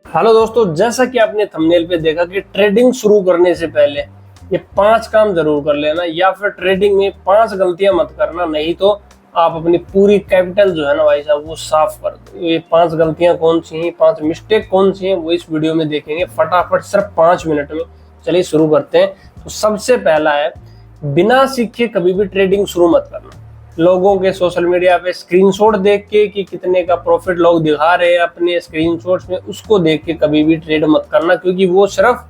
Hello दोस्तों, जैसा कि आपने थंबनेल पे देखा कि ट्रेडिंग शुरू करने से पहले ये 5 काम जरूर कर लेना, या फिर ट्रेडिंग में 5 गलतियां मत करना, नहीं तो आप अपनी पूरी कैपिटल जो है ना भाई साहब वो साफ कर दो। ये 5 गलतियां कौन सी हैं, 5 मिस्टेक कौन सी हैं, वो इस वीडियो में देखेंगे फटाफट, सिर्फ 5 मिनट में। चलिए शुरू करते हैं। तो सबसे पहला है, बिना सीखे कभी भी ट्रेडिंग शुरू मत करना। लोगों के सोशल मीडिया पे स्क्रीनशॉट देख के कि कितने का प्रॉफिट लोग दिखा रहे हैं अपने स्क्रीनशॉट्स में, उसको देख के कभी भी ट्रेड मत करना, क्योंकि वो सिर्फ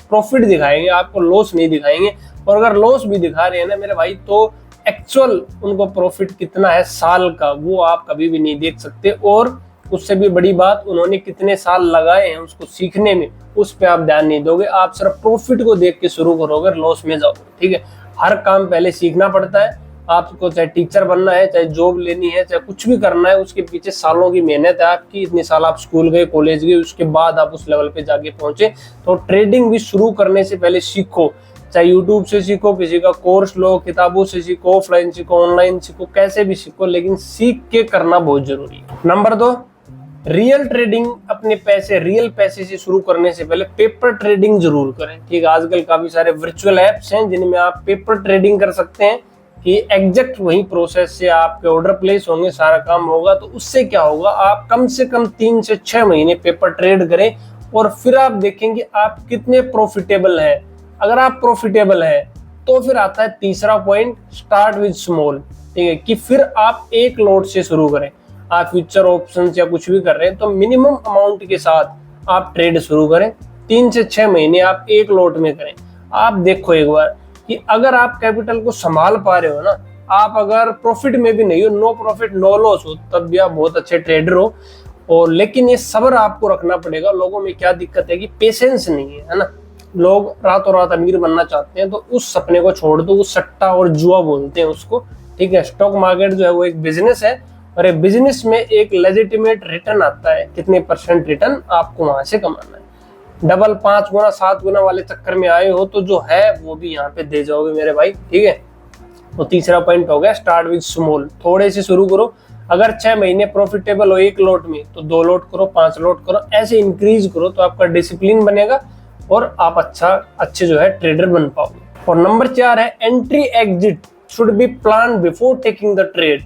प्रॉफिट दिखाएंगे, आपको लॉस नहीं दिखाएंगे। और अगर लॉस भी दिखा रहे हैं ना मेरे भाई, तो एक्चुअल उनको प्रॉफिट कितना है साल का वो आप कभी भी नहीं देख सकते। और उससे भी बड़ी बात, उन्होंने कितने साल लगाए हैं उसको सीखने में, उस पर आप ध्यान नहीं दोगे। आप सिर्फ प्रॉफिट को देख के शुरू करोगे, लॉस में जाओगे। ठीक है, हर काम पहले सीखना पड़ता है। आपको चाहे टीचर बनना है, चाहे जॉब लेनी है, चाहे कुछ भी करना है, उसके पीछे सालों की मेहनत है आपकी। इतने साल आप स्कूल गए, कॉलेज गए, उसके बाद आप उस लेवल पे जाके पहुंचे। तो ट्रेडिंग भी शुरू करने से पहले सीखो, चाहे यूट्यूब से सीखो, किसी का कोर्स लो, किताबों से सीखो, ऑफलाइन सीखो, ऑनलाइन सीखो, कैसे भी सीखो, लेकिन सीख के करना बहुत जरूरी है। नंबर 2, रियल ट्रेडिंग अपने पैसे, रियल पैसे से शुरू करने से पहले पेपर ट्रेडिंग जरूर करें। ठीक है, आजकल काफी सारे वर्चुअल एप्स हैं जिनमें आप पेपर ट्रेडिंग कर सकते हैं कि एग्जैक्ट वही प्रोसेस से आपके ऑर्डर प्लेस होंगे, सारा काम होगा। तो उससे क्या होगा, आप कम से कम 3 से 6 महीने पेपर ट्रेड करें और फिर आप देखेंगे आप कितने प्रॉफिटेबल हैं। अगर आप प्रॉफिटेबल हैं तो फिर आता है तीसरा पॉइंट, स्टार्ट विद स्मॉल। ठीक है, कि फिर आप एक लॉट से शुरू करें। आप फ्यूचर ऑप्शंस या कुछ भी कर रहे हैं तो मिनिमम अमाउंट के साथ आप ट्रेड शुरू करें। 3 से 6 महीने आप एक लॉट में करें। आप देखो एक बार कि अगर आप कैपिटल को संभाल पा रहे हो ना, आप अगर प्रॉफिट में भी नहीं हो, नो प्रॉफिट नो लॉस हो, तब भी आप बहुत अच्छे ट्रेडर हो। और लेकिन ये सब्र आपको रखना पड़ेगा। लोगों में क्या दिक्कत है कि पेशेंस नहीं है ना। लोग रातों रात अमीर बनना चाहते हैं, तो उस सपने को छोड़ दो। वो सट्टा और जुआ बोलते हैं उसको। ठीक है, स्टॉक मार्केट जो है वो एक बिजनेस है, और एक बिजनेस में एक लेजिटिमेट रिटर्न आता है। कितने % रिटर्न आपको वहां से कमाना है। डबल 5 गुना 7 गुना वाले चक्कर में आए हो तो जो है वो भी यहाँ पे दे जाओगे मेरे भाई। ठीक है, तो तीसरा पॉइंट हो गया, स्टार्ट विद स्मॉल। थोड़े से शुरू करो। अगर 6 महीने प्रॉफिटेबल हो एक लॉट में, तो 2 लॉट करो, 5 लॉट करो, ऐसे इंक्रीज करो, तो आपका डिसिप्लिन बनेगा और आप अच्छे जो है ट्रेडर बन पाओगे। और नंबर 4 है, entry exit should be plan before taking the trade.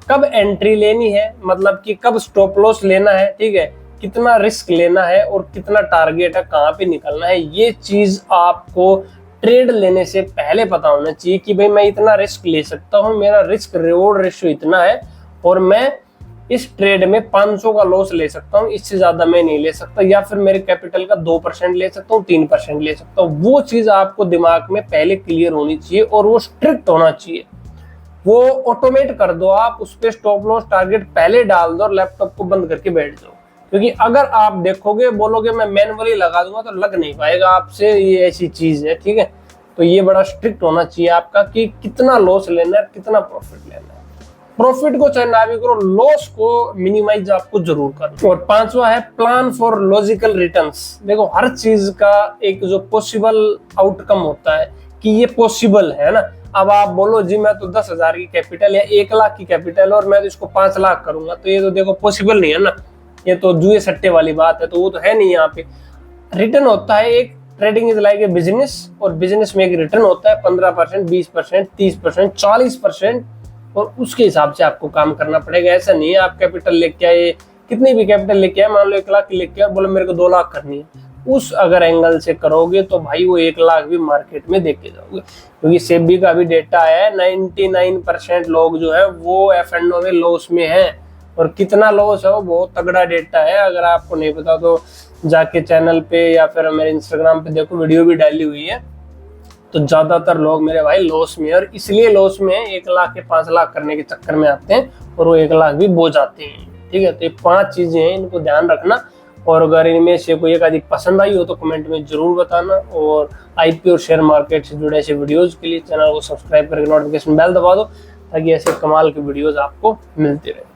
कब एंट्री लेनी है, मतलब कि कब स्टॉप लॉस लेना है, ठीक है, कितना रिस्क लेना है और कितना टारगेट है, कहाँ पे निकलना है, ये चीज आपको ट्रेड लेने से पहले पता होना चाहिए कि भाई मैं इतना रिस्क ले सकता हूँ, मेरा रिस्क रिवॉर्ड रेशियो इतना है, और मैं इस ट्रेड में 500 का लॉस ले सकता हूँ, इससे ज्यादा मैं नहीं ले सकता, या फिर मेरे कैपिटल का 2% ले सकता हूँ, 3% ले सकता हूँ। वो चीज आपको दिमाग में पहले क्लियर होनी चाहिए और वो स्ट्रिक्ट होना चाहिए। वो ऑटोमेट कर दो, आप उस पर स्टॉप लॉस टारगेट पहले डाल दो और लैपटॉप को बंद करके बैठ जाओ। क्योंकि अगर आप देखोगे, बोलोगे मैं मैनुअली लगा दूंगा, तो लग नहीं पाएगा आपसे। ये ऐसी चीज है। ठीक है, तो ये बड़ा स्ट्रिक्ट होना चाहिए आपका कि कितना लॉस लेना है, कितना प्रॉफिट लेना है। प्रॉफिट को चाहे ना भी करो, लॉस को मिनिमाइज आपको जरूर करना। और 5वां है, प्लान फॉर लॉजिकल रिटर्न्स। देखो, हर चीज का एक जो पॉसिबल आउटकम होता है कि ये पॉसिबल है ना। अब आप बोलो जी मैं तो 10,000 की कैपिटल या 1 लाख की कैपिटल और मैं तो इसको 5 लाख करूंगा, तो ये तो देखो पॉसिबल नहीं है ना। ये तो जुए सट्टे वाली बात है, तो वो तो है नहीं। यहाँ पे रिटर्न होता है एक, trading is like a business, और बिजनेस में एक रिटर्न होता है 15%, 20%, 30%, 40%, और उसके हिसाब से आपको काम करना पड़ेगा। ऐसा नहीं है आप कैपिटल लेके आए, कितनी भी कैपिटल लेके आए, मान लो 1 लाख की लेके आए, बोलो मेरे को 2 लाख करनी है, उस अगर एंगल से करोगे तो भाई वो 1 लाख भी मार्केट में देके जाओगे। क्योंकि सेबी का भी डेटा है, 99% लोग जो है वो F&O में लॉस में है, और कितना लॉस है वो बहुत तगड़ा डेटा है। अगर आपको नहीं पता तो जाके चैनल पे या फिर मेरे इंस्टाग्राम पे देखो, वीडियो भी डाली हुई है। तो ज्यादातर लोग मेरे भाई लॉस में है, और इसलिए लॉस में 1 लाख के 5 लाख करने के चक्कर में आते हैं और वो 1 लाख भी बो जाते हैं। ठीक है, तो ये 5 चीजें हैं, इनको ध्यान रखना। और अगर इनमें से कोई एक अधिक पसंद आई हो तो कमेंट में जरूर बताना। और आईपी और शेयर मार्केट से जुड़े ऐसे वीडियोस के लिए चैनल को सब्सक्राइब करके नोटिफिकेशन बेल दबा दो, ताकि ऐसे कमाल की वीडियोस आपको मिलती रहे।